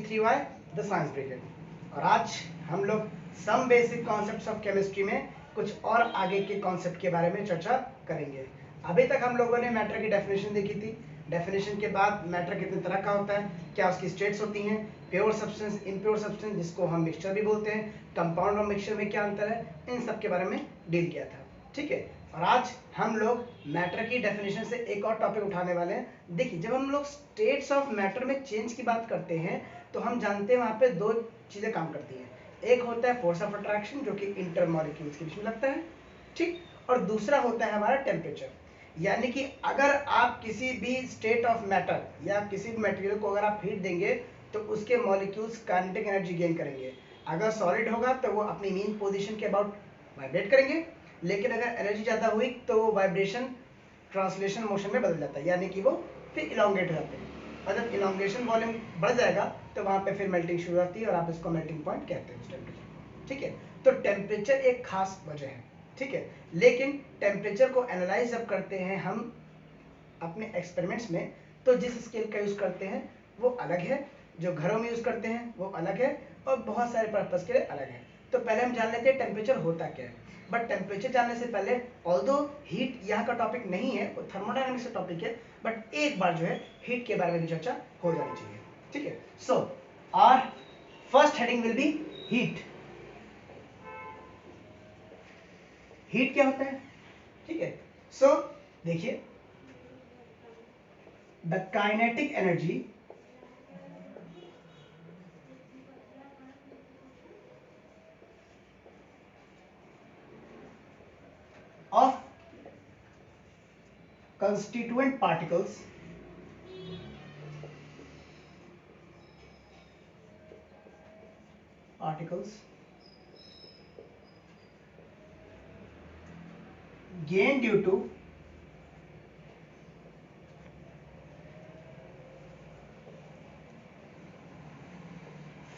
K3Y the science brigade. और आज हम लोग some basic concepts of chemistry में कुछ और आगे के कॉन्सेप्ट के बारे में चर्चा करेंगे। अभी तक हम लोगों ने मैटर की डेफिनेशन देखी थी। डेफिनेशन के बाद मैटर कितने तरह का होता है, क्या उसकी स्टेट्स होती हैं, प्योर सब्सटेंस, इम्प्योर सब्सटेंस जिसको हम मिक्सचर भी बोलते हैं, कंपाउंड और मिक्सचर में क्या अंतर है, इन सब के बारे में डील किया था। ठीक है, और आज हम लोग मैटर की डेफिनेशन से एक और टॉपिक उठाने वाले हैं। देखिए, जब हम लोग स्टेट्स ऑफ मैटर में चेंज की बात करते हैं तो हम जानते हैं वहाँ पे दो चीज़ें काम करती हैं। एक होता है फोर्स ऑफ अट्रैक्शन जो कि इंटर मॉलिक्यूल्स के बीच में लगता है, ठीक, और दूसरा होता है हमारा टेम्परेचर। यानी कि अगर आप किसी भी स्टेट ऑफ मैटर या किसी भी मटेरियल को अगर आप हीट देंगे तो उसके मॉलिक्यूल्स काइनेटिक एनर्जी गेन करेंगे। अगर सॉलिड होगा तो वो अपनी मीन पोजीशन के अबाउट वाइब्रेट करेंगे, लेकिन अगर एनर्जी ज़्यादा हुई तो वो वाइब्रेशन ट्रांसलेशन मोशन में बदल जाता है, यानी कि वो फिर इलांगेट हो जाते हैं। और जब इलांगेशन वॉल्यूम बढ़ जाएगा तो वहाँ पे फिर मेल्टिंग शुरू होती है और आप इसको मेल्टिंग पॉइंट कहते हैं उस टेम्परेचर। ठीक है, तो टेम्परेचर एक खास वजह है। ठीक है, लेकिन टेम्परेचर को एनालाइज जब करते हैं हम अपने एक्सपेरिमेंट्स में तो जिस स्केल का यूज़ करते हैं वो अलग है, जो घरों में यूज़ करते हैं वो अलग है, और बहुत सारे पर्पज़ के लिए अलग है। तो पहले हम जान लेते हैं टेम्परेचर होता क्या है। बट टेम्परेचर जानने से पहले, ऑल्दो हीट यहाँ का टॉपिक नहीं है, वो थर्मोडायनामिक्स का टॉपिक है, बट एक बार जो है हीट के बारे में भी चर्चा हो जानी चाहिए। ठीक है, so our first heading will be heat. Heat क्या होता है? ठीक है, सो देखिए, the kinetic energy of constituent particles gained due to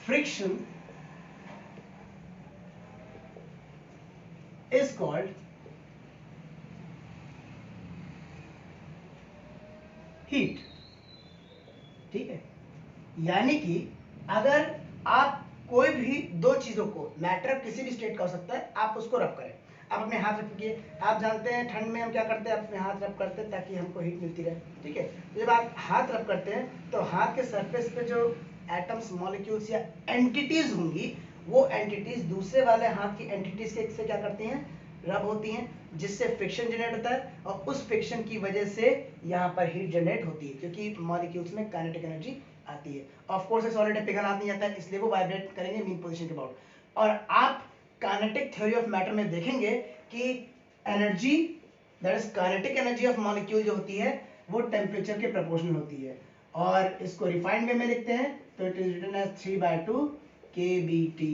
friction is called heat. ठीक है, यानी कि अगर आप कोई भी दो चीजों को, मैटर किसी भी स्टेट का हो सकता है, आप उसको रब करें, आप अपने हाथ रखिए। आप जानते हैं ठंड में हम क्या करते हैं, अपने हाथ रब करते हैं ताकि हमको हीट मिलती रहे। ठीक है, जब आप हाथ रब करते हैं तो हाथ के सरफेस पे जो एटम्स, मॉलिक्यूल्स या एंटिटीज होंगी, वो एंटिटीज दूसरे वाले हाथ की एंटिटीज के से क्या करती हैं, रब होती हैं, जिससे फ्रिक्शन जनरेट होता है, और उस फ्रिक्शन की वजह से यहाँ पर हीट जनरेट होती है, क्योंकि मॉलिक्यूल्स में काइनेटिक एनर्जी आती है। ऑफ कोर्स ये सॉलिड पिघल हाथ नहीं आता है, इसलिए वो वाइब्रेट करेंगे मीन पोजीशन के अबाउट। और आप काइनेटिक थ्योरी ऑफ मैटर में देखेंगे कि energy, that is kinetic energy of molecule जो होती है वो टेम्परेचर के प्रोपोर्शनल होती है। और इसको रिफाइंड वे में लिखते हैं तो it is written as 3/2 kBT,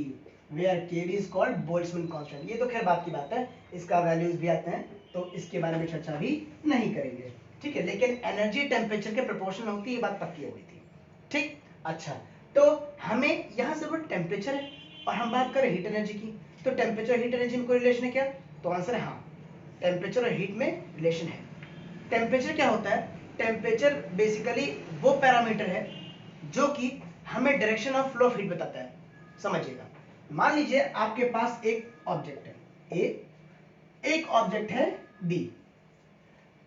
where kB is called Boltzmann constant. ये तो खैर बात की बात है, इसका वैल्यूज भी आते हैं तो इसके बारे में चर्चा भी नहीं करेंगे। ठीक है, लेकिन एनर्जी टेम्परेचर के प्रोपोर्शनल होती है, ये बात पक्की हो गई थी। ठीक, अच्छा, तो हमें यहाँ से वो टेम्परेचर है और हम बात करें हीट एनर्जी की, तो टेम्परेचर हीट एनर्जी में कोई रिलेशन है क्या? तो आंसर है हाँ, टेम्परेचर और हीट में रिलेशन है। टेम्परेचर क्या होता है? टेम्परेचर बेसिकली वो पैरामीटर है जो कि हमें direction of flow of heat बताता है। समझिएगा, मान लीजिए आपके पास एक ऑब्जेक्ट है ए, एक ऑब्जेक्ट है बी।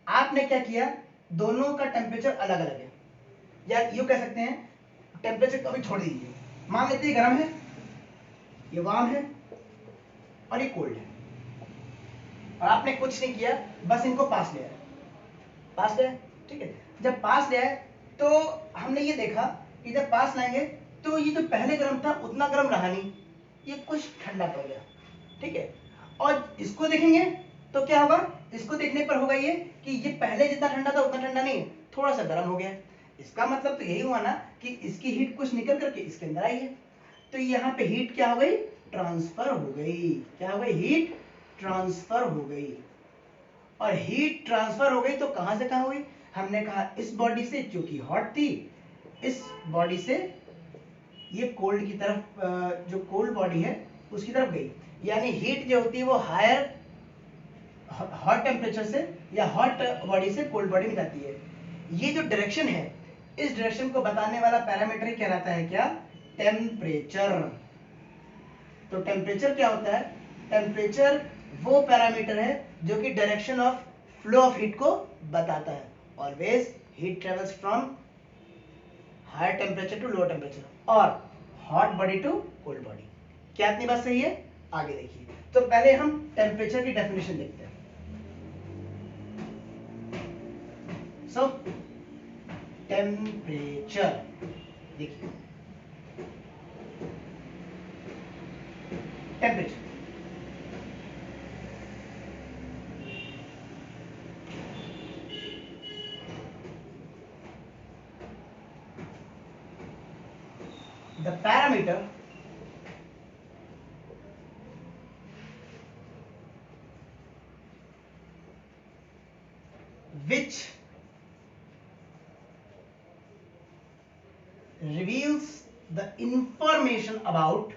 आपने क्या किया, दोनों का टेम्परेचर अलग अलग है, या यूं कह सकते हैं टेम्परेचर को अभी छोड़ दीजिए, मान लेते हैं गर्म है, ये वार्म है और ये कोल्ड है, और आपने कुछ नहीं किया, बस इनको पास ले आए, पास ले आए। ठीक है, जब पास ले आए तो हमने ये देखा कि जब पास लाएंगे तो ये जो पहले गर्म था उतना गर्म रहा नहीं, ये कुछ ठंडा पड़ गया। ठीक है, और इसको देखेंगे तो क्या होगा, इसको देखने पर होगा ये कि ये पहले जितना ठंडा था उतना ठंडा नहीं, थोड़ा सा गर्म हो गया। इसका मतलब तो यही हुआ ना कि इसकी हीट कुछ निकल करके इसके अंदर आई है, तो यहाँ पे हीट क्या हो गई, ट्रांसफर हो गई। क्या हो गई, हीट ट्रांसफर हो गई। और हीट ट्रांसफर हो गई तो कहां से कहां हुई, हमने कहा इस बॉडी से क्योंकि हॉट थी, इस बॉडी से ये कोल्ड की तरफ, जो कोल्ड बॉडी है उसकी तरफ गई। यानी हीट जो होती है वो हायर हॉट टेम्परेचर से या हॉट बॉडी से कोल्ड बॉडी में जाती है। ये जो डायरेक्शन है, इस डायरेक्शन को बताने वाला पैरामीटर कहलाता है क्या, टेम्परेचर। तो टेम्परेचर क्या होता है? टेम्परेचर वो पैरामीटर है जो कि direction of flow of heat को बताता है। Always heat travels from higher temperature to lower temperature और hot body to cold body. क्या इतनी बात सही है? आगे देखिए। तो पहले हम टेम्परेचर की डेफिनेशन देखते हैं। सो टेम्परेचर देखिए, temperature the parameter which reveals the information about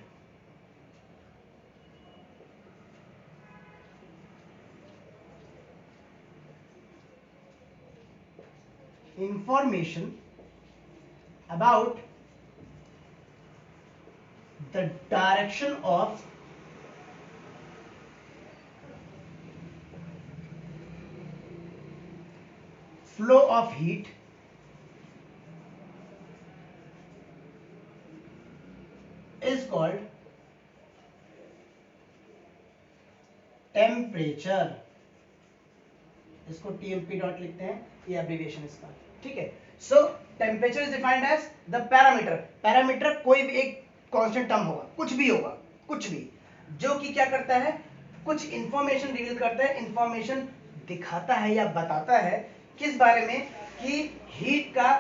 the direction of flow of heat is called temperature। इसको टीएमपी डॉट लिखते हैं, ये एब्रिविएशन इसका, ठीक है। So temperature is defined as the parameter. Parameter कोई भी एक कांस्टेंट टर्म होगा, कुछ भी होगा, कुछ भी, जो कि क्या करता है, कुछ इंफॉर्मेशन रिवील करता है, इंफॉर्मेशन दिखाता है या बताता है किस बारे में, कि हीट का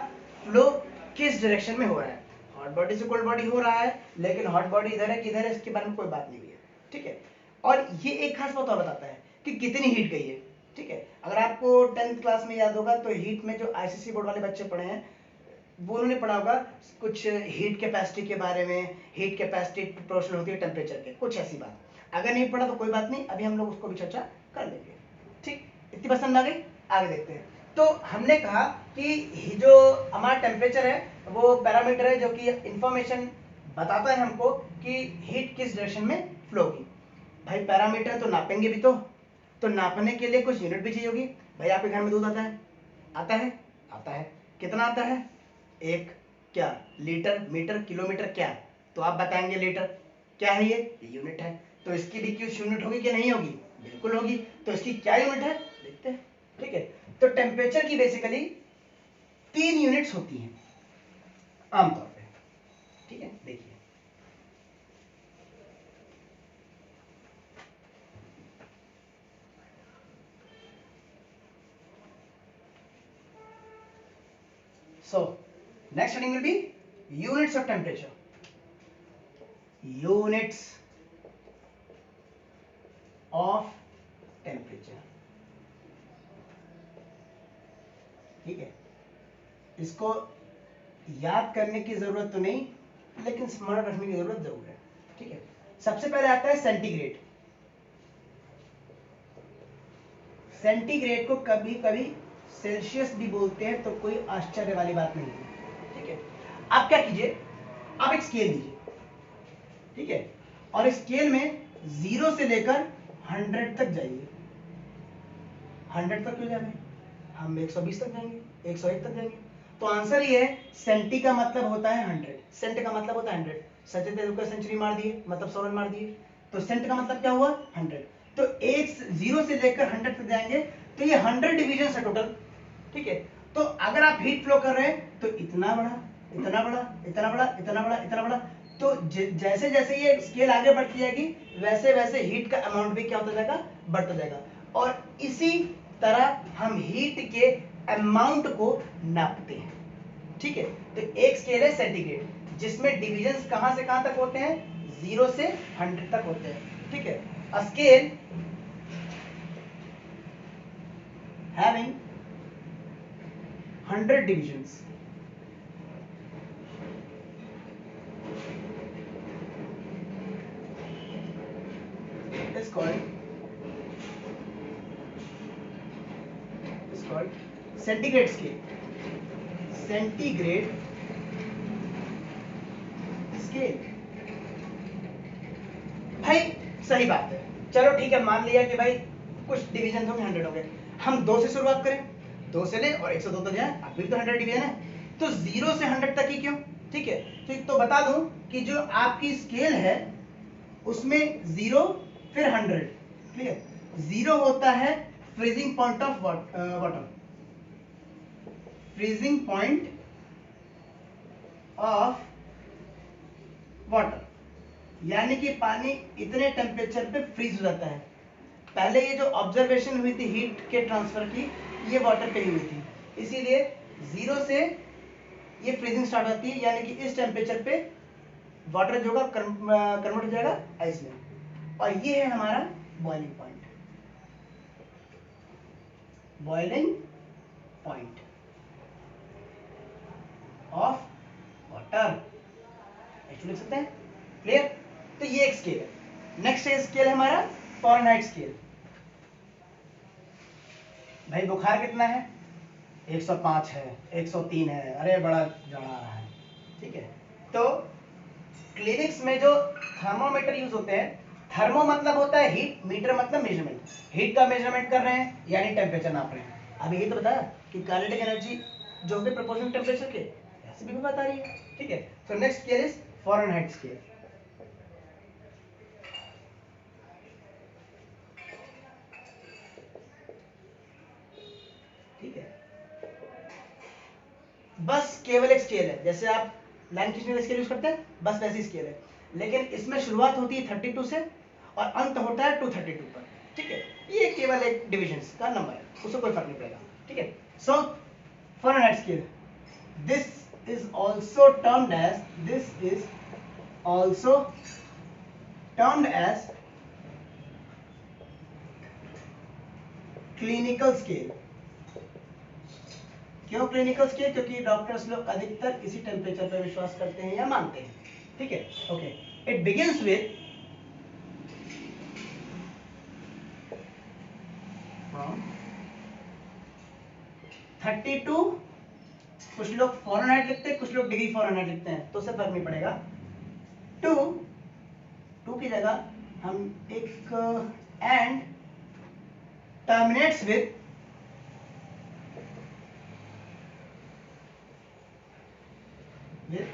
फ्लो किस डायरेक्शन में हो रहा है। हॉट बॉडी से कोल्ड बॉडी हो रहा है, लेकिन हॉट बॉडी इधर है किधर है इसके बारे में कोई बात नहीं हुई है, ठीक है। और ये एक खास बात और बताता है कि कितनी हीट गई है, ठीक है। अगर आपको 10th क्लास में याद होगा तो हीट में जो आईसीसी बोर्ड वाले बच्चे पढ़े हैं वो उन्होंने पढ़ा होगा कुछ हीट कैपेसिटी के बारे में, हीट कैपेसिटी प्रोपोर्शनल होती है टेम्परेचर के, कुछ ऐसी बात। अगर नहीं पढ़ा तो कोई बात नहीं, अभी हम लोग उसको भी चर्चा कर लेंगे, ठीक। इतनी पसंद आ गई? आगे देखते हैं। तो हमने कहा कि जो हमारा टेम्परेचर है वो पैरामीटर है जो कि इंफॉर्मेशन बताता है हमको कि हीट किस डायरेक्शन में फ्लो की। भाई पैरामीटर तो नापेंगे भी, तो नापने के लिए कुछ यूनिट भी चाहिए होगी। भाई आपके घर में दूध आता है? आता है? आता है। कितना आता है? एक क्या, लीटर, मीटर, किलोमीटर, क्या? तो आप बताएंगे लीटर। क्या है ये यूनिट है। तो इसकी भी कुछ यूनिट होगी कि नहीं होगी? बिल्कुल होगी। तो इसकी क्या यूनिट है देखते हैं, ठीक है। तो टेम्परेचर की बेसिकली 3 यूनिट्स होती हैं आमतौर पे, ठीक है। देखिए so next heading will be units of temperature। units of temperature, ठीक है। इसको याद करने की जरूरत तो नहीं, लेकिन स्मरण रखने की जरूरत जरूर है, ठीक है। सबसे पहले आता है सेंटीग्रेड। सेंटीग्रेड को कभी कभी सेल्सियस भी बोलते हैं, तो कोई आश्चर्य वाली बात नहीं है, ठीक है। आप क्या कीजिए, आप एक स्केल लीजिए, ठीक है, और स्केल में 0 से लेकर 100 तक जाइए। 100 तक क्यों जाएंगे? हम 120 तक जाएंगे, 101 तक जाएंगे। तो आंसर ये है, सेंटी का मतलब होता है 100, सेंट का मतलब होता है 100। सचिन तेंदुलकर सेंचुरी मार दिए, मतलब 100 रन मार दिए, तो सेंट का मतलब क्या हुआ? 100। तो 0 से लेकर 100 तक जाएंगे, तो ये 100 डिवीजन है टोटल, ठीक है। तो अगर आप हीट फ्लो कर रहे हैं तो इतना बड़ा, इतना बड़ा, इतना बड़ा, इतना बड़ा, इतना बड़ा, तो जैसे जैसे ये स्केल आगे बढ़ती जाएगी वैसे वैसे हीट का अमाउंट भी क्या होता जाएगा? बढ़ता जाएगा। और इसी तरह हम हीट के अमाउंट को नापते हैं, ठीक है। तो एक स्केल है सेंटीग्रेड, जिसमें डिविजन्स कहां से कहां तक होते हैं? 0 से 100 तक होते हैं, ठीक है। A scale having 100 divisions is called centigrade scale। centigrade scale. भाई सही बात है, चलो ठीक है, मान लिया कि भाई कुछ डिवीजन हो गए, 100 हो गए, हम 2 से शुरुआत करें, 2 से ले और 102 तक जाए, अभी तो 100 डिवीजन है, तो 0 से 100 तक ही क्यों? ठीक है, तो बता दूं कि जो आपकी स्केल है उसमें 0 फिर 100, क्लियर। 0 होता है freezing point of water, freezing point of water, यानी कि पानी इतने टेम्परेचर पे फ्रीज हो जाता है। पहले ये जो ऑब्जर्वेशन हुई थी हीट के ट्रांसफर की, ये वाटर पे ही हुई थी, इसीलिए 0 से ये फ्रीजिंग स्टार्ट होती है, यानी कि इस टेम्परेचर पे वाटर जो कन्वर्ट हो जाएगा आइस में, और ये है हमारा boiling point, boiling point of water, ऐसे लिख सकते हैं, क्लियर। तो ये एक स्केल है। नेक्स्ट स्केल है हमारा फ़ारेनहाइट स्केल। भाई बुखार कितना है? 105 है, 103 है, अरे बड़ा जाड़ा आ रहा है, ठीक है। तो क्लिनिक्स में जो थर्मोमीटर यूज होते हैं, थर्मो मतलब होता है हीट, मीटर मतलब मेजरमेंट, हीट का मेजरमेंट कर रहे हैं यानी टेम्परेचर नाप रहे हैं। अभी ये तो बताया कि काइनेटिक एनर्जी जो होती है प्रोपोर्शनल टेम्परेचर के, ऐसे भी बता रही है, ठीक है। So next scale is Fahrenheit scale. ठीक है, बस केवल एक स्केल है, जैसे आप लाइन खींचने का स्केल यूज करते हैं, बस वैसी स्केल है, लेकिन इसमें शुरुआत होती है 32 से और अंत होता है 232 पर, ठीक है। ये केवल एक डिविजन का नंबर है, उससे कोई फर्क नहीं पड़ेगा, ठीक है। So Fahrenheit scale, this is also termed as, this is also termed as clinical scale. क्यों क्लिनिकल स्केल? क्योंकि डॉक्टर्स लोग अधिकतर इसी टेम्परेचर पर विश्वास करते हैं या मानते हैं, ठीक है। Okay, it begins with from 32, कुछ लोग फ़ारेनहाइट लिखते हैं, कुछ लोग डिग्री फ़ारेनहाइट लिखते हैं, तो उससे फर्क नहीं पड़ेगा। 2 की जगह हम एक and terminates with with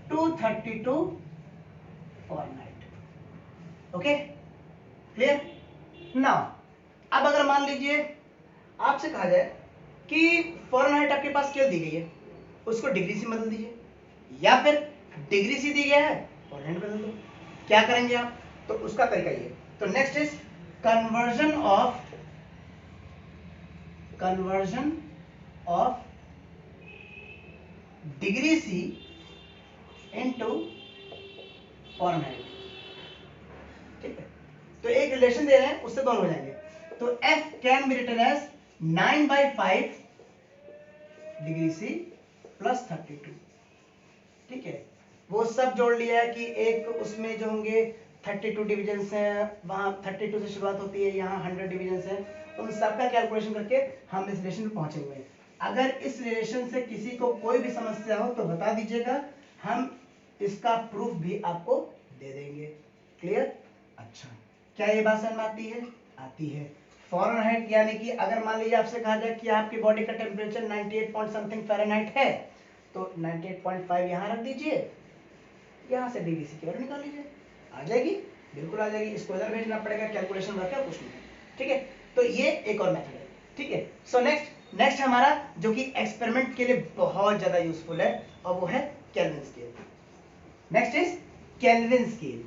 232 Fahrenheit, okay, clear. Now अब अगर मान लीजिए आपसे कहा जाए कि फ़ारेनहाइट आपके पास स्केल दी गई है, उसको डिग्री से बदल दीजिए, या फिर डिग्री से दी गया है फ़ारेनहाइट बदल दो, क्या करेंगे आप? तो उसका तरीका ये, तो next is conversion of degree C into Fahrenheit, ठीक है। तो एक रिलेशन दे रहे हैं, उससे दोनों हो जाएंगे, तो F can be written as 9/5 degree C plus 32, ठीक है। वो सब जोड़ लिया है कि एक उसमें जो होंगे 32 डिविजन्स हैं, वहां 32 से शुरुआत होती है, यहाँ 100 डिविजन्स हैं, उन सबका कैलकुलेशन करके हम इस रिलेशन में पहुंचे हुए हैं। अगर इस रिलेशन से किसी को कोई भी समस्या हो तो बता दीजिएगा, हम इसका प्रूफ भी आपको दे देंगे, क्लियर। अच्छा, क्या ये बात समझ में आती है? आती है। फ़ारेनहाइट यानी कि अगर मान लीजिए आपसे कहा जाए कि आपकी बॉडी का टेम्परेचर 98 पॉइंट समथिंग फ़ारेनहाइट है, तो 98.5 यहाँ रख दीजिए, यहाँ से डिग्री की वैल्यू निकाल लीजिए, आ जाएगी, बिल्कुल आ जाएगी, इसको इधर भेजना पड़ेगा, कैलकुलेशन वगैरह कुछ नहीं, ठीक है। तो ये एक और मेथड है, ठीक है। सो नेक्स्ट हमारा जो कि एक्सपेरिमेंट के लिए बहुत ज्यादा यूजफुल है, और वो है kelvin scale. Next is kelvin scale.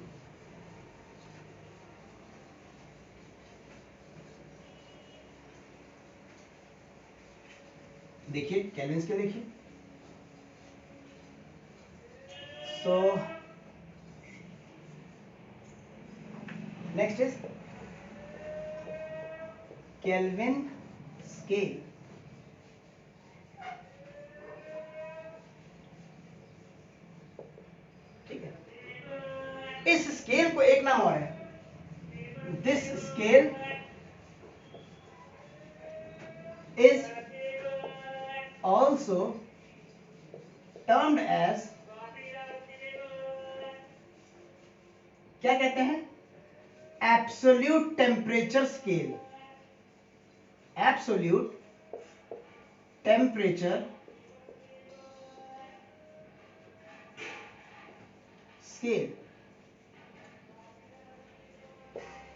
देखिए केल्विन स्केल देखिए, so next is kelvin scale. ठीक है, इस स्केल को एक नाम और है, this scale is also termed as क्या कहते हैं? Absolute temperature scale, absolute temperature scale,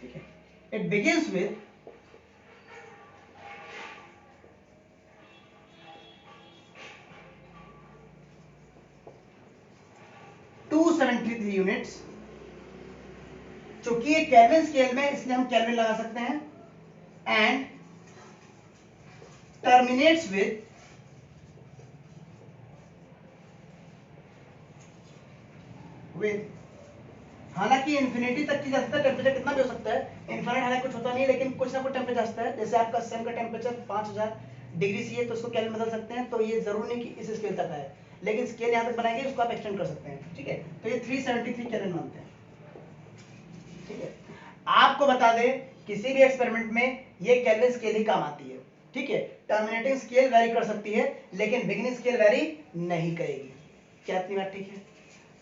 ठीक है। It begins with 273 units. चूंकि ये केल्विन स्केल में, इसलिए हम केल्विन लगा सकते हैं। एंड टर्मिनेट्स विथ हालांकि इंफिनिटी तक की जा सकता है, टेम्परेचर कितना भी हो सकता है, इनफाइनाइट हालांकि कुछ होता नहीं है, लेकिन कुछ ना कुछ टेम्परेचर आता है। जैसे आपका सन का टेम्परेचर 5000 डिग्री सी है, तो उसको केल्विन बदल सकते हैं, तो ये जरूर नहीं कि इस स्केल तक है, लेकिन स्केल यहाँ तक बनाएंगे, उसको आप एक्सटेंड कर सकते हैं, ठीक है। तो ये 373 केल्विन मानते हैं, ठीक है। आपको बता दें, किसी भी एक्सपेरिमेंट में ये केल्विन स्केल ही काम आती है, ठीक है। टर्मिनेटिंग स्केल वेरी कर सकती है, लेकिन बिगिनिंग स्केल वेरी नहीं करेगी। क्या इतनी बात ठीक है?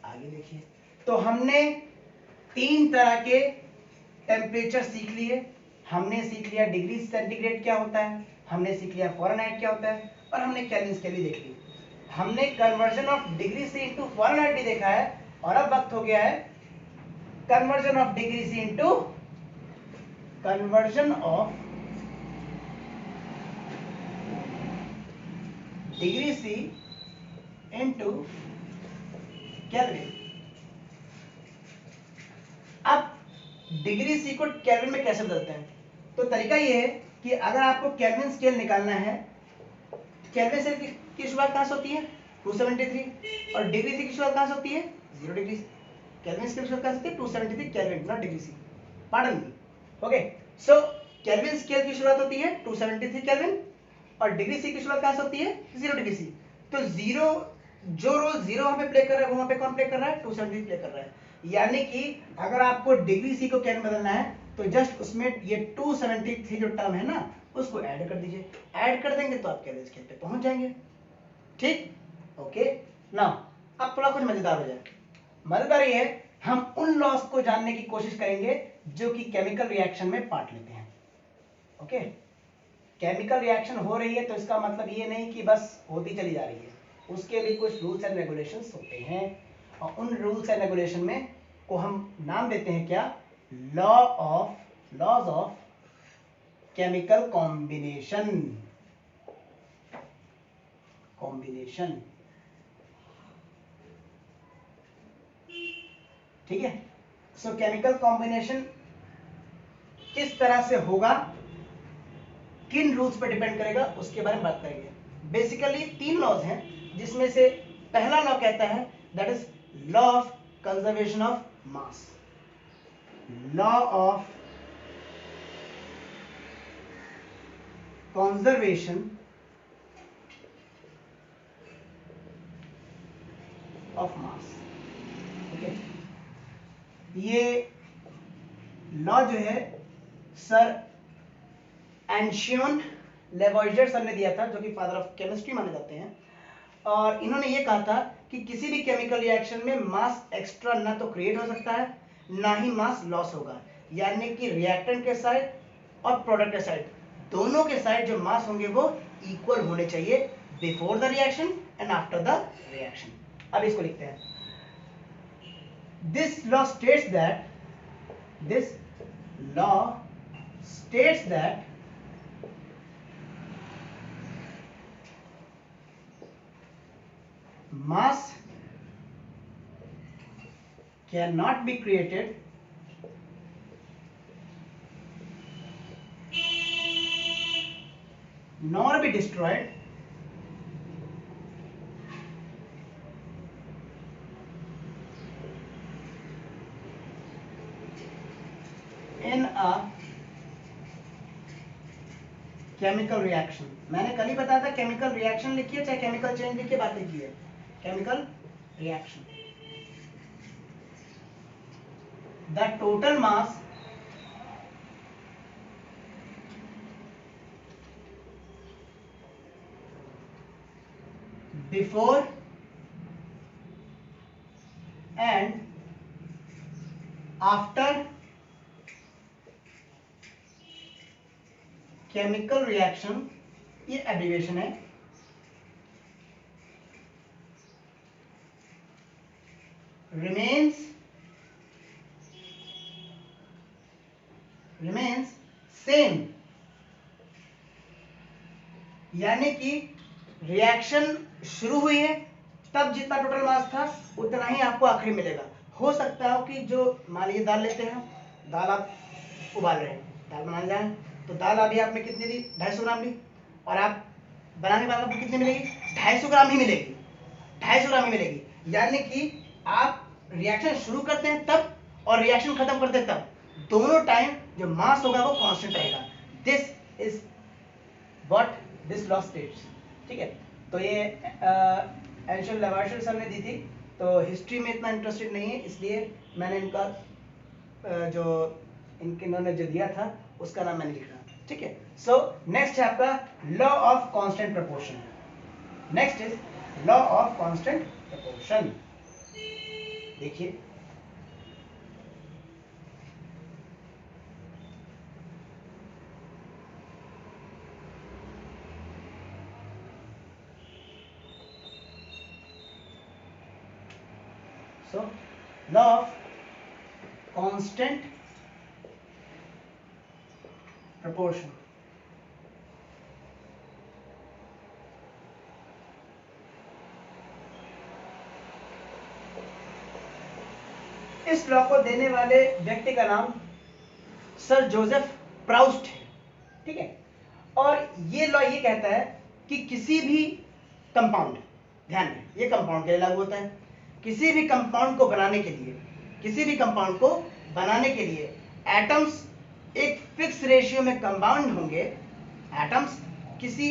आगे देखिए। तो हमने 3 तरह के टेम्परेचर सीख लिए। हमने सीख लिया डिग्री सेंटीग्रेड क्या होता है, हमने सीख लिया फ़ारेनहाइट क्या होता है, और हमने केल्विन स्केल भी देख ली। हमने conversion of degree C into Fahrenheit भी देखा है, और अब वक्त हो गया है conversion of degree C into conversion of degree C into kelvin. अब डिग्री सी को केल्विन में कैसे बदलते हैं? तो तरीका ये है कि अगर आपको केल्विन स्केल निकालना है, केल्विन स्केल की शुरुआत कहां से होती है? 273, और डिग्री सी की शुरुआत कहां से होती है? 0 डिग्री। केल्विन स्केल की शुरुआत कहां से होती है? 273 kelvin, not degree C, pardon me. Okay, so kelvin scale की शुरुआत होती है 273 केल्विन, और डिग्री सी की शुरुआत कहां से होती है? 0 डिग्री सी। तो जीरो, जो रोल जीरो वहां पे प्ले कर रहा है, वहां पे कौन प्ले कर रहा है? 273 प्ले कर रहा है। यानी कि अगर आपको डिग्री सी को केल्विन बदलना है, तो जस्ट उसमें ये 273 जो टर्म है ना, उसको ऐड कर दीजिए। ऐड कर देंगे तो आप केल्विन स्केल पे पहुंच जाएंगे, ठीक। ओके, नाउ अब थोड़ा कुछ मजेदार हो जाए। मजेदार ये है, हम उन लॉस को जानने की कोशिश करेंगे जो कि केमिकल रिएक्शन में पार्ट लेते हैं। ओके, केमिकल रिएक्शन हो रही है तो इसका मतलब ये नहीं कि बस होती चली जा रही है, उसके भी कुछ रूल्स एंड रेगुलेशंस होते हैं, और उन रूल्स एंड रेगुलेशन में को हम नाम देते हैं क्या? लॉज ऑफ केमिकल कॉम्बिनेशन, ठीक है। सो केमिकल कॉम्बिनेशन किस तरह से होगा, किन रूल्स पर डिपेंड करेगा, उसके बारे में बात करेंगे। बेसिकली 3 लॉज हैं, जिसमें से पहला लॉ कहता है that is law of conservation of mass, law of conservation of mass, okay. ये लॉ जो है सर एंशियन लेवॉइजर सर ने दिया था, जो कि फादर ऑफ केमिस्ट्री माने जाते हैं, और इन्होंने ये कहा था कि किसी भी केमिकल रिएक्शन में मास एक्स्ट्रा ना तो क्रिएट हो सकता है, ना ही मास लॉस होगा। यानी कि रिएक्टेंट के साइड और प्रोडक्ट के साइड, दोनों के साइड जो मास होंगे वो इक्वल होने चाहिए before the reaction and after the reaction. अब इसको लिखते हैं। This law states that mass cannot be created nor be destroyed in a chemical reaction. मैंने कल ही बताया था, केमिकल रिएक्शन लिखिए चाहे केमिकल चेंज लिखिए, बात लिखिए chemical reaction. The total mass before and after chemical reaction, ये एब्रिविएशन है, remains सेम, यानी कि रिएक्शन शुरू हुई है तब जितना टोटल मास था उतना ही आपको आखिरी मिलेगा। हो सकता है कि जो मान लीजिए दाल लेते हैं, दाल आप उबाल रहे हैं, दाल बनाने जा रहे हैं, तो दाल अभी आपने कितनी ली, 250 ग्राम ली, और आप बनाने के बाद आपको कितनी मिलेगी, 250 ग्राम ही मिलेगी, 250 ग्राम ही मिलेगी। यानी कि आप रिएक्शन शुरू करते हैं तब और रिएक्शन खत्म करते हैं तब, दोनों टाइम जो मास होगा वो कांस्टेंट रहेगा। This is what this law states. ठीक है, तो ये एंशियल लेवार्शियर सर ने दी थी, तो हिस्ट्री में इतना इंटरेस्टेड नहीं है, इसलिए मैंने इनका जो इन्होंने जो दिया था उसका नाम मैंने लिखा। ठीक है, सो नेक्स्ट है आपका law of constant proportion. Next is law of constant proportion. देखिए, so law of constant proportion। इस लॉ को देने वाले व्यक्ति का नाम सर जोसेफ प्राउस्ट है। ठीक है, और ये लॉ ये कहता है कि किसी भी कंपाउंड, ध्यान दें ये कंपाउंड के लिए लागू होता है, किसी भी कंपाउंड को बनाने के लिए, किसी भी कंपाउंड को बनाने के लिए एटम्स एक फिक्स रेशियो में कंबाउंड होंगे, एटम्स किसी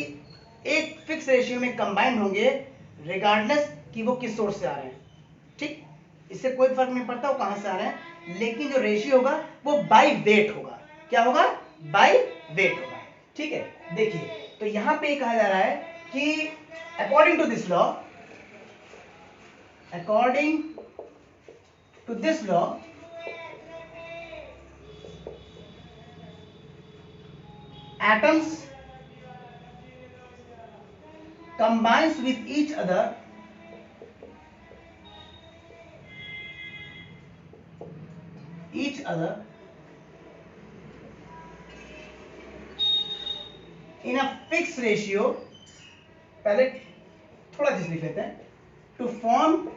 एक फिक्स रेशियो में कंबाइंड होंगे, रिगार्डलेस कि वो किस सोर्स से आ रहे हैं। ठीक, इससे कोई फर्क नहीं पड़ता वो कहां से आ रहे हैं, लेकिन जो रेशियो होगा वो बाय वेट होगा। क्या होगा, बाय वेट होगा। ठीक है, देखिए तो यहां पे कहा जा रहा है कि according to this law, according to this law atoms combines with each other in a fixed ratio, पहले थोड़ा दिस लिख लेते हैं, to form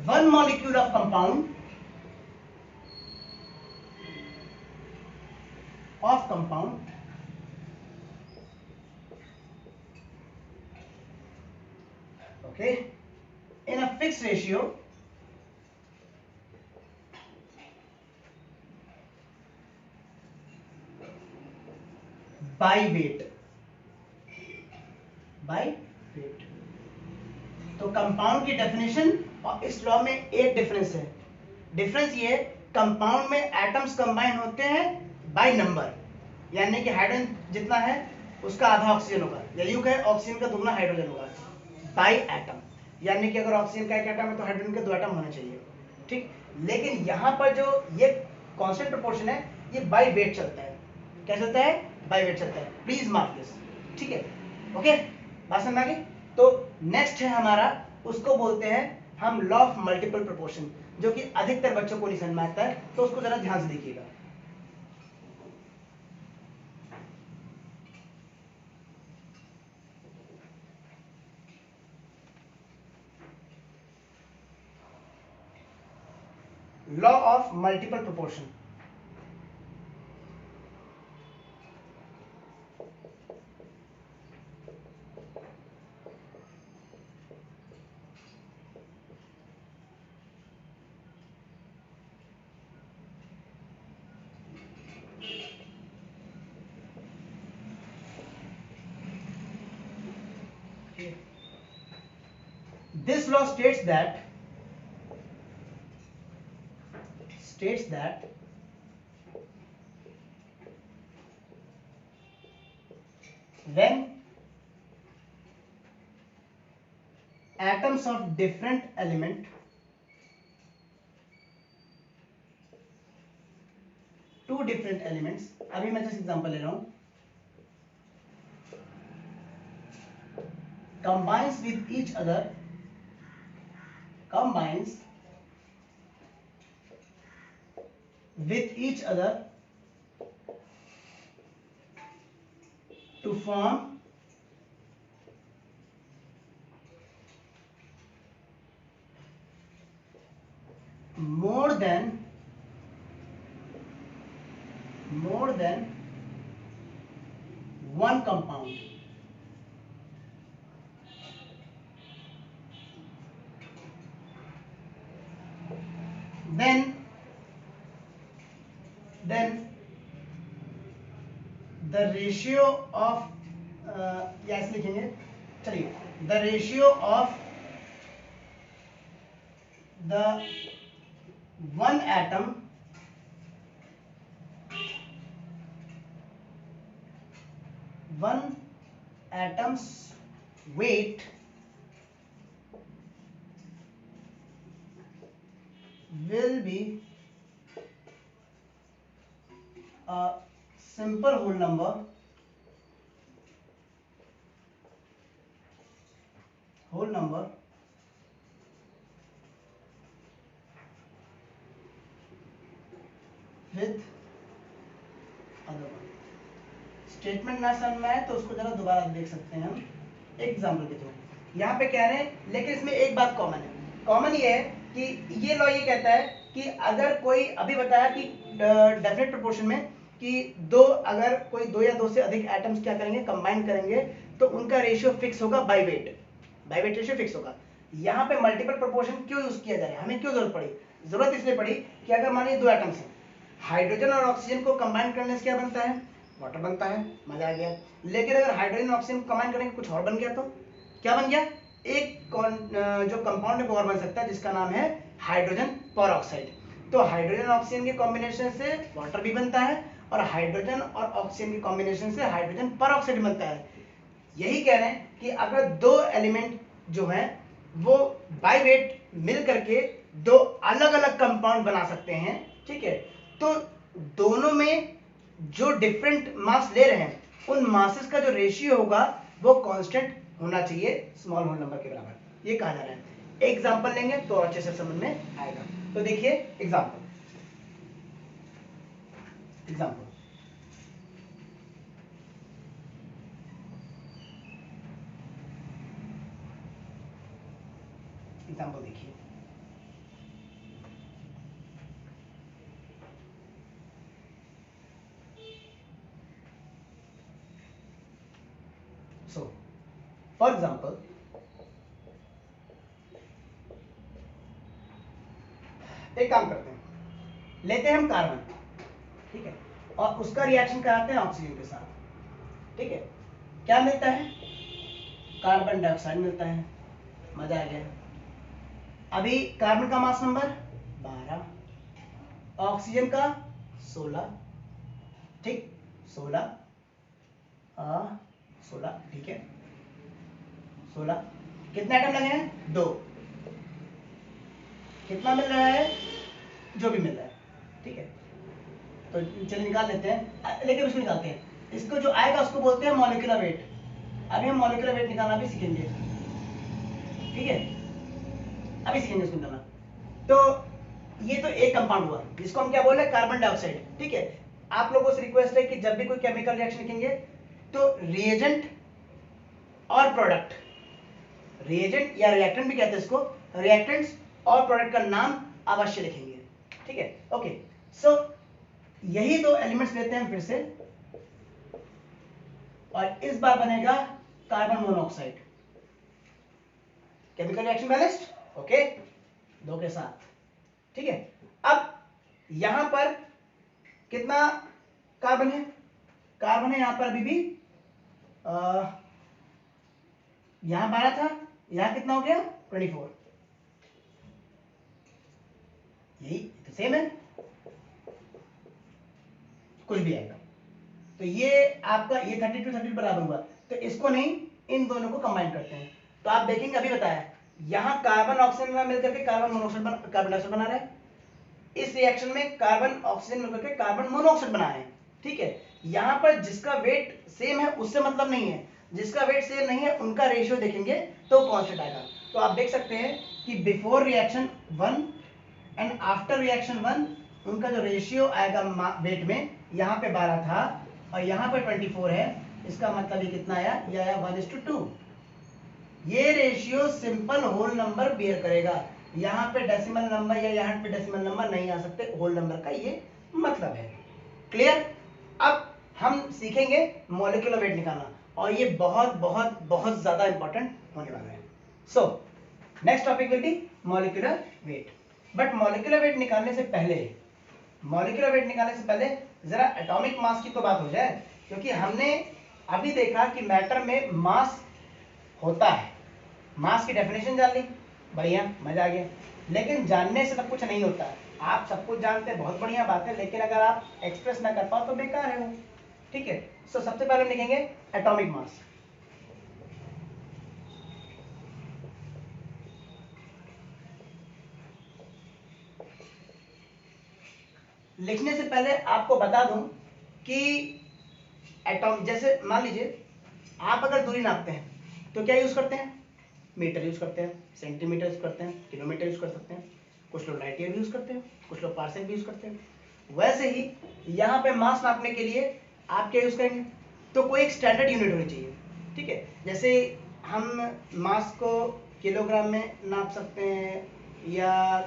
one molecule of compound okay, in a fixed ratio by weight, तो compound की definition और इस law में एक डिफरेंस है। डिफरेंस ये, कंपाउंड में एटम्स कंबाइन होते हैं बाय नंबर, यानी कि हाइड्रोजन जितना है उसका आधा ऑक्सीजन होगा, यही है ऑक्सीजन का दुगना हाइड्रोजन होगा, बाय एटम, यानी कि अगर ऑक्सीजन का एक एटम है तो हाइड्रोजन के 2 एटम होने चाहिए। ठीक, लेकिन यहां पर जो ये कांस्टेंट प्रोपोर्शन है ये बाय वेट चलता है। क्या चलता है, बाय वेट चलता है, प्लीज मार्क दिस। ठीक है, ओके, बात समझ आ गई। तो नेक्स्ट है हमारा, उसको बोलते हैं हम लॉ ऑफ मल्टीपल प्रोपोर्शन, जो कि अधिकतर बच्चों को नहीं समझ में आता है, तो उसको जरा ध्यान से देखिएगा। Law of multiple proportion, this law states that when atoms of different element to different elements, अभी मैं जैसे एग्जांपल ले रहा हूं, combines with each other, combines with each other to form more than one compound. Then the ratio of या ऐसे लिखेंगे, चलिए, the ratio of the one atom's weight will be a simple whole number with other one. Statement ना समझ में आए तो उसको जरा दोबारा देख सकते हैं हम एग्जाम्पल के थ्रू। यहाँ पे कह रहे हैं, लेकिन इसमें एक बात कॉमन है, कॉमन ये है कि ये लॉ ये कहता है कि अगर कोई, अभी बताया कि डेफिनेट प्रोपोर्शन में कि अगर कोई दो या दो से अधिक एटम्स क्या करेंगे, कंबाइन करेंगे, तो उनका रेशियो फिक्स होगा बाय वेट रेशियो फिक्स होगा। यहाँ पे मल्टीपल प्रोपोर्शन क्यों यूज किया जा रहा है, हमें क्यों जरूरत पड़ी? जरूरत इसलिए पड़ी कि अगर मान लीजिए दो एटम्स हैं, हाइड्रोजन और ऑक्सीजन को कंबाइन करने से क्या बनता है? वाटर बनता है, मजा आ गया। लेकिन अगर हाइड्रोजन ऑक्सीजन को कंबाइन करेंगे कुछ और बन गया तो क्या बन गया? एक जो कंपाउंड है वो और बन सकता है जिसका नाम है हाइड्रोजन पेरोक्साइड। तो हाइड्रोजन ऑक्सीजन के कॉम्बिनेशन से वाटर भी बनता है और हाइड्रोजन और ऑक्सीजन के कॉम्बिनेशन से हाइड्रोजन पेरोक्साइड बनता है। यही कह रहे हैं कि अगर दो एलिमेंट जो है वो बाय वेट मिल करके दो अलग अलग कंपाउंड बना सकते हैं, ठीक है, तो दोनों में जो डिफरेंट मास ले रहे हैं उन मासेस का जो रेशियो होगा वो कांस्टेंट होना चाहिए स्मॉल होल नंबर के बराबर, ये कहा जा रहा है। एग्जांपल लेंगे तो अच्छे से समझ में आएगा। तो देखिए एग्जांपल देखिए, so for example एक काम करते हैं, लेते हैं हम कार्बन, ठीक है, और उसका रिएक्शन कराते हैं ऑक्सीजन के साथ, ठीक है, क्या मिलता है? कार्बन डाइऑक्साइड मिलता है, मजा आ गया। अभी कार्बन का मास नंबर 12, ऑक्सीजन का 16, ठीक, 16 ठीक है, 16, कितने एटम लगे हैं? 2, कितना मिल रहा है? जो भी मिल रहा है, ठीक है, तो चलिए निकाल लेते हैं, लेकिन उसको निकालते हैं, इसको जो आएगा उसको बोलते हैं मॉलिक्यूलर वेट। अभी हम मॉलिक्यूलर वेट निकालना भी सीखेंगे, ठीक है, अभी सीखेंगे इसको निकालना। तो ये तो एक कंपाउंड हुआ जिसको हम क्या बोल रहे हैं? कार्बन डाइऑक्साइड, ठीक है। आप लोगों से रिक्वेस्ट है कि जब भी कोई केमिकल रिएक्शन लिखेंगे तो रिएजेंट और प्रोडक्ट, रिएजेंट या रिएक्टेंट भी कहते हैं इसको, रिएक्टेंट्स और प्रोडक्ट का नाम अवश्य लिखेंगे, ठीक है, ओके। सो यही दो एलिमेंट्स लेते हैं फिर से, और इस बार बनेगा carbon monoxide, chemical reaction balanced, okay, 2 के साथ, ठीक है। अब यहां पर कितना कार्बन है? कार्बन है यहां पर अभी भी यहां 12 था, यहां कितना हो गया? 24, यही तो सेम है, कुछ भी आएगा। तो ये आपका ये 32 बराबर हुआ, तो इसको नहीं, इन दोनों को कंबाइन करते हैं। तो आप देखेंगे अभी बताया, यहां कार्बन ऑक्सीजन में मिलकर के कार्बन मोनोऑक्साइड कार्बन डाइऑक्साइड बना रहा है, इस रिएक्शन में कार्बन ऑक्सीजन मिलकर के कार्बन मोनोऑक्साइड बना है, ठीक है। यहाँ पर जिसका वेट सेम है उससे मतलब नहीं है, जिसका वेट सेम नहीं है उनका रेशियो देखेंगे तो कांस्टेंट आएगा। तो आप देख सकते हैं कि before reaction 1 and after reaction 1 उनका जो रेशियो आएगा वेट में, यहाँ पे 12 था और यहाँ पे 24 है, इसका मतलब ये कितना आया, ये आया 1:2। ये ratio simple whole number bear करेगा, यहाँ पे डेसिमल नंबर या यहाँ पे डेसिमल नंबर नहीं आ सकते, होल नंबर का ये मतलब है। क्लियर? अब हम सीखेंगे मॉलिक्यूलर वेट निकालना और ये बहुत बहुत बहुत ज्यादा इंपॉर्टेंट होने वाला है। So next topic will be molecular weight. But molecular weight निकालने से पहले जरा एटॉमिक मास की तो बात हो जाए, क्योंकि हमने अभी देखा कि मैटर में मास होता है, मास की डेफिनेशन जान ली, बढ़िया, मजा आ गया। लेकिन जानने से सब कुछ नहीं होता है, आप सब कुछ जानते हैं, बहुत बढ़िया बात है, लेकिन अगर आप एक्सप्रेस ना कर पाओ तो बेकार है वो, ठीक है। सो सबसे पहले हम लिखेंगे एटॉमिक मास। लिखने से पहले आपको बता दूं कि एटॉम, जैसे मान लीजिए आप अगर दूरी नापते हैं तो क्या यूज करते हैं, मीटर यूज करते हैं, सेंटीमीटर यूज करते हैं, किलोमीटर यूज कर सकते हैं, कुछ लोग लाइट ईयर भी यूज करते हैं, कुछ लोग पार्सेक भी यूज करते हैं। वैसे ही यहाँ पे मास नापने के लिए आप क्या यूज करेंगे, तो कोई एक स्टैंडर्ड यूनिट होनी चाहिए, ठीक है। जैसे हम मास को किलोग्राम में नाप सकते हैं या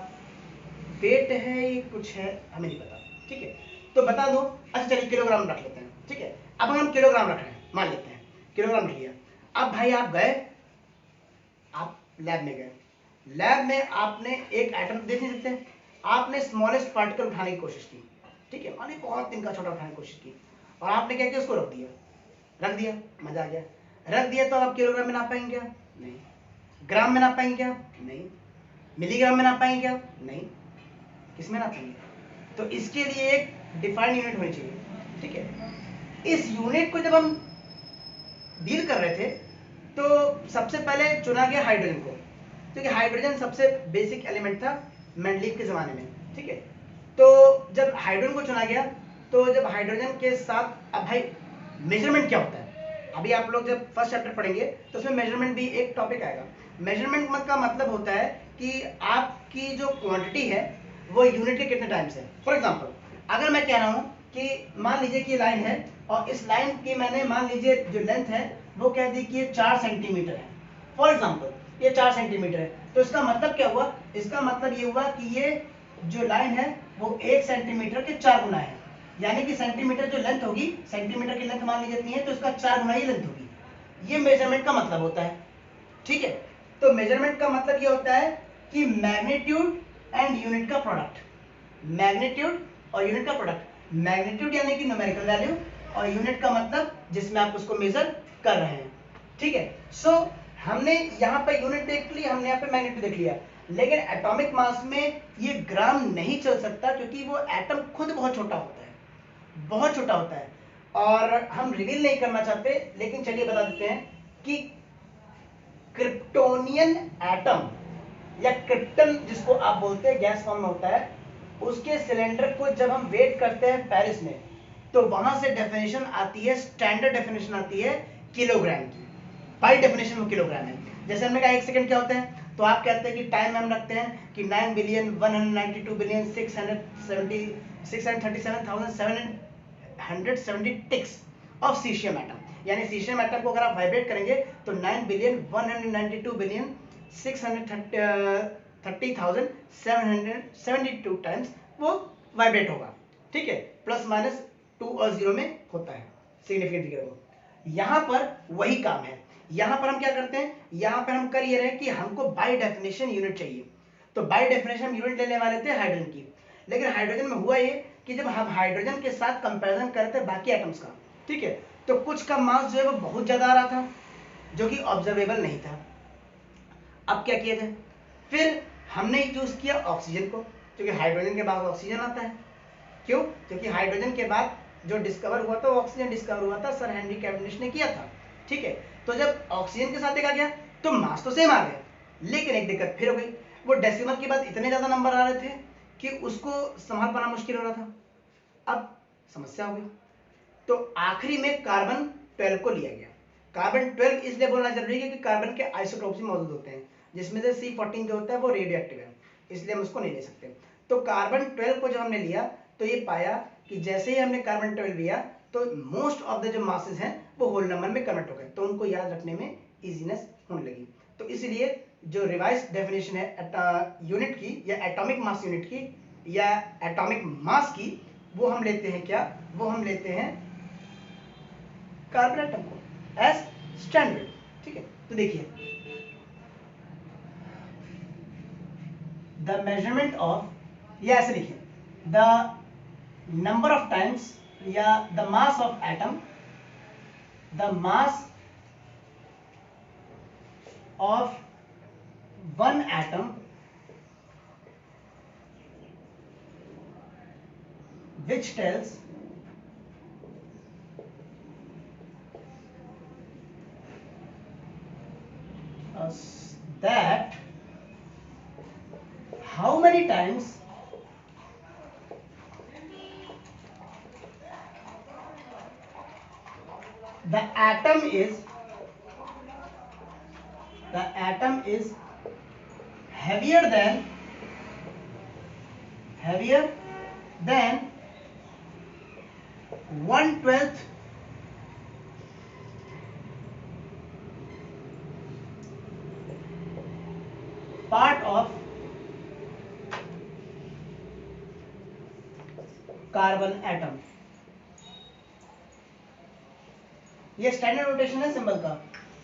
वेट है, ये कुछ है हमें नहीं पता, ठीक है। तो बता दो, अच्छा चलिए किलोग्राम रख लेते हैं, ठीक है। अब हम किलोग्राम रख रहे हैं, मान लेते हैं किलोग्राम रख लिया। अब भाई आप गए, आप लैब में गए, लैब में आपने एक एटम देख नहीं सकते, आपने स्मॉलेस्ट पार्टिकल उठाने की कोशिश की, ठीक है, माने बहुत दिन का छोटा उठाने की कोशिश की, और आपने क्या किया, उसको रख दिया, मजा आ गया। रख दिया तो आप किलोग्राम में नाप पाएंगे क्या, नहीं। ग्राम में नाप पाएंगे क्या, नहीं। मिलीग्राम में नाप पाएंगे क्या, नहीं। किस में नापेंगे, तो इसके लिए एक डिफाइंड यूनिट होनी चाहिए, ठीक है। इस यूनिट को जब हम डील कर रहे थे तो सबसे पहले चुना गया हाइड्रोजन को, क्योंकि हाइड्रोजन सबसे बेसिक एलिमेंट था मेंडलीव के जमाने में, ठीक है। तो जब हाइड्रोजन को चुना गया, तो जब हाइड्रोजन के साथ, अब भाई मेजरमेंट क्या होता है, अभी आप लोग जब फर्स्ट चैप्टर पढ़ेंगे तो उसमें मेजरमेंट भी एक टॉपिक आएगा। मेजरमेंट का मतलब होता है कि आपकी जो क्वांटिटी है वो यूनिट के कितने टाइम्स है। फॉर एग्जांपल अगर मैं कह रहा हूँ कि मान लीजिए कि लाइन है और इस लाइन की मैंने मान लीजिए जो लेंथ है वो कह दी कि ये 4 सेंटीमीटर है, फॉर एग्जांपल ये 4 सेंटीमीटर है, तो इसका मतलब क्या हुआ, इसका मतलब ये हुआ कि ये जो लाइन है वो 1 सेंटीमीटर के 4 गुना है, यानी कि सेंटीमीटर जो लेंथ होगी, सेंटीमीटर की लेंथ मान लीजिए इतनी है तो इसका 4 गुना ही लेंथ होगी। ये मेजरमेंट का मतलब होता है, ठीक है। तो मेजरमेंट का मतलब ये होता है कि मैग्नीट्यूड एंड यूनिट का प्रोडक्ट, मैग्नीट्यूड और यूनिट का प्रोडक्ट, मैग्नीट्यूड यानी कि न्यूमेरिकल वैल्यू और यूनिट का मतलब जिसमें आप उसको मेजर कर रहे हैं, ठीक है। सो हमने यहाँ पे यूनिट देख ली, हमने यहाँ पे मैग्नीट्यूड देख लिया, लेकिन एटॉमिक मास में ये ग्राम नहीं चल सकता, क्योंकि वो एटम खुद बहुत छोटा होता है, बहुत छोटा होता है, और हम रिवील नहीं करना चाहते, लेकिन चलिए बता देते हैं कि क्रिप्टोनियन एटम या क्रिप्टन जिसको आप बोलते हैं, गैस फॉर्म में होता है, उसके सिलेंडर को जब हम वेट करते हैं पेरिस में, तो वहां से डेफिनेशन आती है, स्टैंडर्ड डेफिनेशन आती है किलोग्राम की, बाय डेफिनेशन वो किलोग्राम है। जैसे हमने कहा 1 सेकंड क्या होता है, तो आप कहते हैं कि टाइम हम रखते हैं कि 9,192,637,770 टिक्स ऑफ सीशियम एटम, यानी सीशियम एटम को अगर आप वाइब्रेट करेंगे तो 9,192,630,772 टाइम्स वो वाइब्रेट होगा, ठीक है। प्लस माइनस 2 और 0 में होता है सिग्निफिकेंट फिगर को। यहां पर वही काम है, यहां पर हम क्या करते हैं, यहां पर हम कर ये रहे कि हमको बाय डेफिनेशन यूनिट चाहिए, तो बाय डेफिनेशन हम यूनिट लेने वाले थे हाइड्रोजन की, लेकिन हाइड्रोजन में हुआ ये कि जब हम हाइड्रोजन के साथ कंपैरिजन करते बाकी एटम्स का, ठीक है, तो कुछ का मास जो है वो बहुत ज्यादा आ रहा था जो कि ऑब्जर्वेबल नहीं था। अब क्या किए थे, फिर हमने चूज किया ऑक्सीजन को, क्योंकि हाइड्रोजन के बाद ऑक्सीजन आता है। क्यों, क्योंकि हाइड्रोजन के बाद जो डिस्कवर हुआ था वो ऑक्सीजन डिस्कवर हुआ था, सर हेनरी कैवेंडिश ने किया था, ठीक है। तो जब ऑक्सीजन के साथ देखा गया तो मास तो सेम आ गया, लेकिन एक दिक्कत फिर हो गई, वो डेसिमल के बाद इतने ज्यादा नंबर आ रहे थे कि उसको संभाल पाना मुश्किल हो रहा था। अब समस्या हो गई, तो आखिरी में कार्बन 12 को लिया गया। कार्बन 12 इसलिए बोलना जरूरी है कि कार्बन के आइसोटोप्स मौजूद होते हैं, जिसमें से C14 जो होता है वो रेडियो एक्टिव है, इसलिए हम उसको नहीं ले सकते। तो कार्बन 12 को जब हमने लिया तो ये पाया कि जैसे ही हमने कार्बन 12 लिया तो मोस्ट ऑफ द जो मासेस हैं वो होल नंबर में कन्वर्ट हो गए, तो उनको याद रखने में इजीनेस होने लगी। तो इसलिए जो रिवाइज डेफिनेशन है यूनिट की या एटॉमिक मास यूनिट की या एटॉमिक मास की, वो हम लेते हैं क्या, वो हम लेते हैं कार्बन एटम को एज स्टैंडर्ड। ठीक है, तो देखिए द मेजरमेंट ऑफ, या ऐसे लिखिए द नंबर ऑफ टाइम्स या the mass of atom, the mass of one atom which tells us that how many times the atom is heavier than 1/12 part of carbon atom. ये standard notation है symbol का,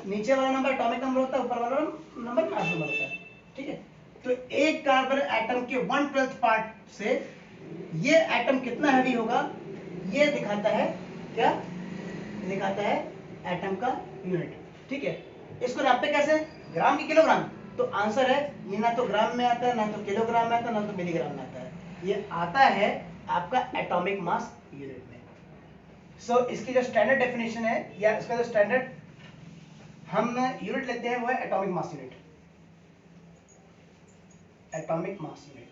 नीचे वाला number atomic number होता है, ऊपर वाला number mass number होता है। ठीक है, तो एक कार्बन एटम के 1/12 पार्ट से ये एटम कितना हैवी होगा ये दिखाता है, क्या दिखाता है, एटम का यूनिट। ठीक है, इसको नापते कैसे, ग्राम की किलोग्राम, तो आंसर है ये ना तो ग्राम में आता है, ना तो किलोग्राम में आता है, ना तो मिलीग्राम में आता है, ये आता है आपका एटॉमिक मास यूनिट में। सो इसकी जो स्टैंडर्ड डेफिनेशन है या इसका जो स्टैंडर्ड हम यूनिट लेते हैं वो है atomic mass unit, atomic mass unit.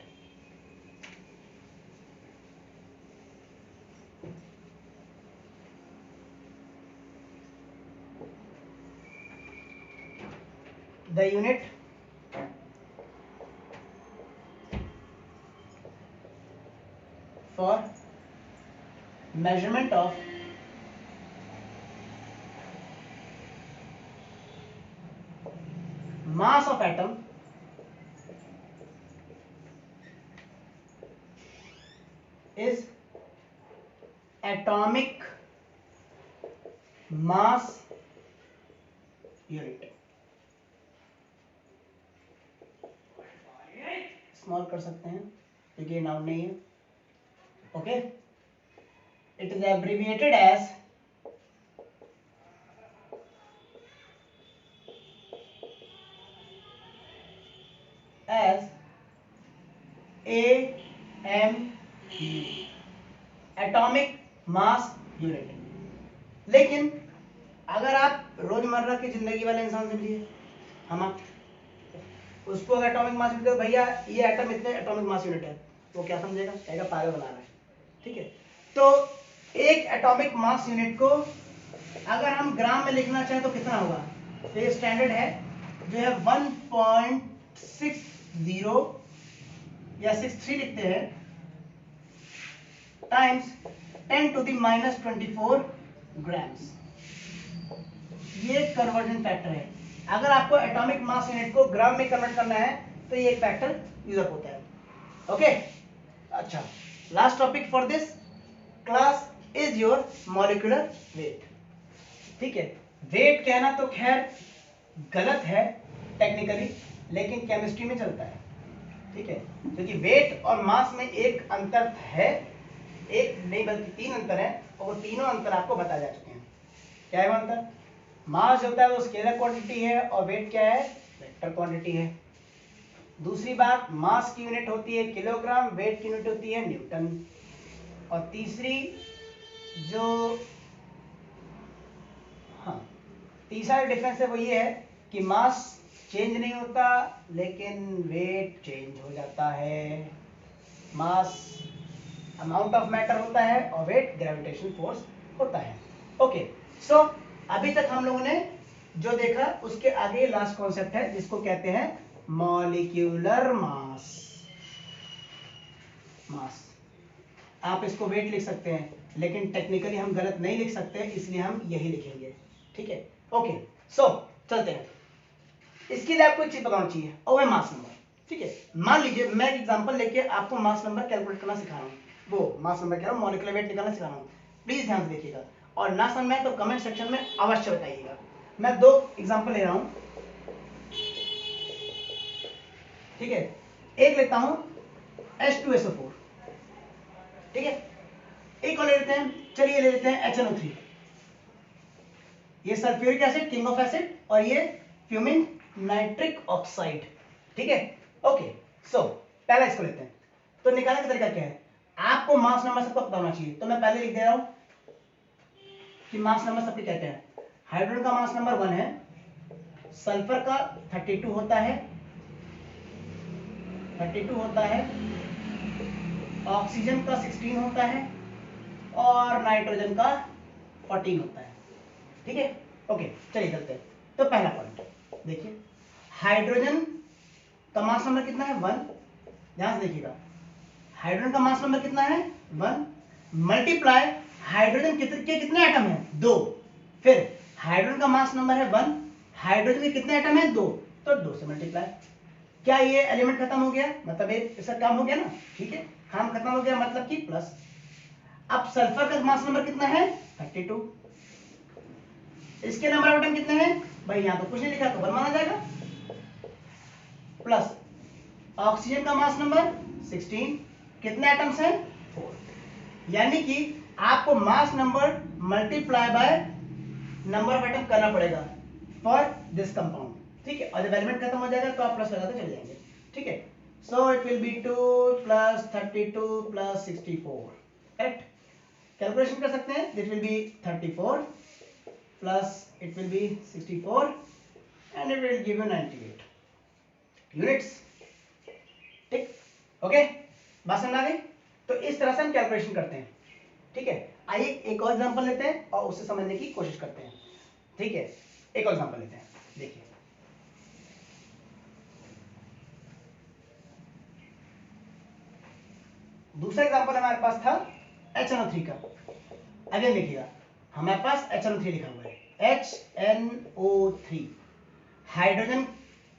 The unit for measurement of mass of atom is atomic mass unit। Small कर सकते हैं क्योंकि नाउन नहीं है। Okay, it is abbreviated as AMU, atomic mass unit. लेकिन अगर आप रोजमर्रा की जिंदगी वाले इंसान से मिलिए, हम उसको अगर एटॉमिक मास यूनिट, भैया ये एटम इतने एटॉमिक मास यूनिट है, वो क्या समझेगा, कहेगा पागल बना रहा है। ठीक है, तो एक एटॉमिक मास यूनिट को अगर हम ग्राम में लिखना चाहें तो कितना होगा, तो ये स्टैंडर्ड है जो है 1.60 या 63 लिखते हैं टाइम्स 10⁻⁻24 ग्राम्स। ये कन्वर्जन फैक्टर है। अगर आपको एटॉमिक मास यूनिट को ग्राम में कन्वर्ट करना है तो ये एक फैक्टर यूज अप होता है। ओके, अच्छा, last topic for this class is your molecular weight. ठीक है, वेट कहना तो खैर गलत है टेक्निकली, लेकिन केमिस्ट्री में चलता है। ठीक है, क्योंकि वेट और मास में एक अंतर है, एक नहीं बल्कि 3 अंतर है, और वो तीनों अंतर आपको बता जा चुके हैं। क्या है वो अंतर, मास जो होता है वो स्केलर क्वांटिटी है और वेट क्या है, वेक्टर क्वांटिटी है। दूसरी बात, मास की यूनिट होती है किलोग्राम, वेट की यूनिट होती है न्यूटन। और तीसरी जो तीसरा डिफरेंस है वो ये है कि मास चेंज नहीं होता लेकिन वेट चेंज हो जाता है। मास अमाउंट ऑफ मैटर होता है और वेट ग्रेविटेशन फोर्स होता है। ओके, सो अभी तक हम लोगों ने जो देखा उसके आगे लास्ट कॉन्सेप्ट है जिसको कहते हैं मॉलिक्यूलर मास। मास, आप इसको वेट लिख सकते हैं लेकिन टेक्निकली हम गलत नहीं लिख सकते, इसलिए हम यही लिखेंगे। ठीक है, ओके, सो चलते हैं। इसके लिए आपको एक चीज बताना चाहिए, ओवे मास नंबर। ठीक है, मान लीजिए मैं एक एग्जांपल लेके आपको मास नंबर कैलकुलेट करना सिखा रहा हूँ, वो मास नंबर कह रहा हूँ, मॉलिक्यूलर वेट निकालना सिखा रहा हूँ। प्लीज ध्यान से देखिएगा और ना समझ में तो कमेंट सेक्शन में अवश्य बताइएगा। मैं 2 एग्जांपल ले रहा हूँ। ठीक है, एक लेता हूँ H2SO4। ठीक है, एक और ले लेते हैं, चलिए ले लेते हैं HNO3। ये sulphuric acid king of acid और ये फ्यूमिंग नाइट्रिक ऑक्साइड। ठीक है, ओके, सो पहला इसको लेते हैं। तो निकालने का तरीका क्या है, आपको मास नंबर सबको पता होना चाहिए, तो मैं पहले लिख दे रहा हूं कि मास नंबर सबके कहते हैं। हाइड्रोजन का मास नंबर 1 है, सल्फर का 32 होता है, 32 होता है, ऑक्सीजन का 16 होता है और नाइट्रोजन का 14 होता है। ठीक है, ओके, चलिए चलते हैं। तो पहला पॉइंट देखिए, हाइड्रोजन का मास नंबर कितना है 1, ध्यान से देखिएगा, हाइड्रोजन का मास नंबर कितना है 1 मल्टीप्लाई हाइड्रोजन के कितने एटम हैं 2, फिर हाइड्रोजन का मास नंबर है 1, हाइड्रोजन के कितने एटम हैं 2, तो 2 से मल्टीप्लाई। क्या ये एलिमेंट खत्म हो गया, मतलब इसका काम हो गया ना। ठीक है, काम खत्म हो गया मतलब कि प्लस। अब सल्फर का मास नंबर कितना है 32, इसके नंबर ऑफ एटम कितने हैं भाई, यहां तो कुछ नहीं लिखा तो 1 माना जाएगा, प्लस ऑक्सीजन का मास नंबर 16, कितने एटम्स हैं 4। यानी कि आपको mass number multiply by number of atom करना पड़ेगा फॉर दिस कंपाउंड। ठीक है, और जब एलिमेंट खत्म हो जाएगा तो आप प्लस लगाते चले जाएंगे। ठीक है, so it will be 2 + 32 + 64। Correct, calculation कर सकते हैं, it will be 34 plus it will be 64 and it will give you 98 units. ठीक, ओके, बात समझ आ गई। तो इस तरह से हम कैलकुलेशन करते हैं। ठीक है, आइए एक और एग्जांपल लेते हैं और उससे समझने की कोशिश करते हैं। ठीक है, एक और एग्जांपल लेते हैं, देखिए दूसरा एग्जांपल हमारे पास था HNO3 का। अगेन देखिएगा, हमारे पास HNO3 लिखा हुआ है, HNO3, हाइड्रोजन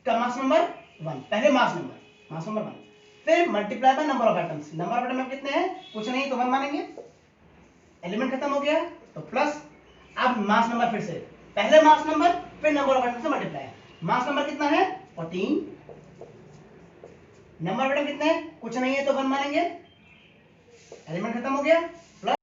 का मास नंबर 1, पहले मास नंबर 1, फिर multiply by number of atoms. Number of atom कितने हैं, कुछ नहीं तो 1 मानेंगे, एलिमेंट खत्म हो गया तो प्लस। अब मास नंबर फिर से, पहले मास नंबर फिर नंबर ऑफ एटम से मल्टीप्लाई। मास नंबर कितना है 14, नंबर ऑफ एटम कितने हैं, कुछ नहीं है तो 1 मानेंगे, एलिमेंट खत्म हो गया।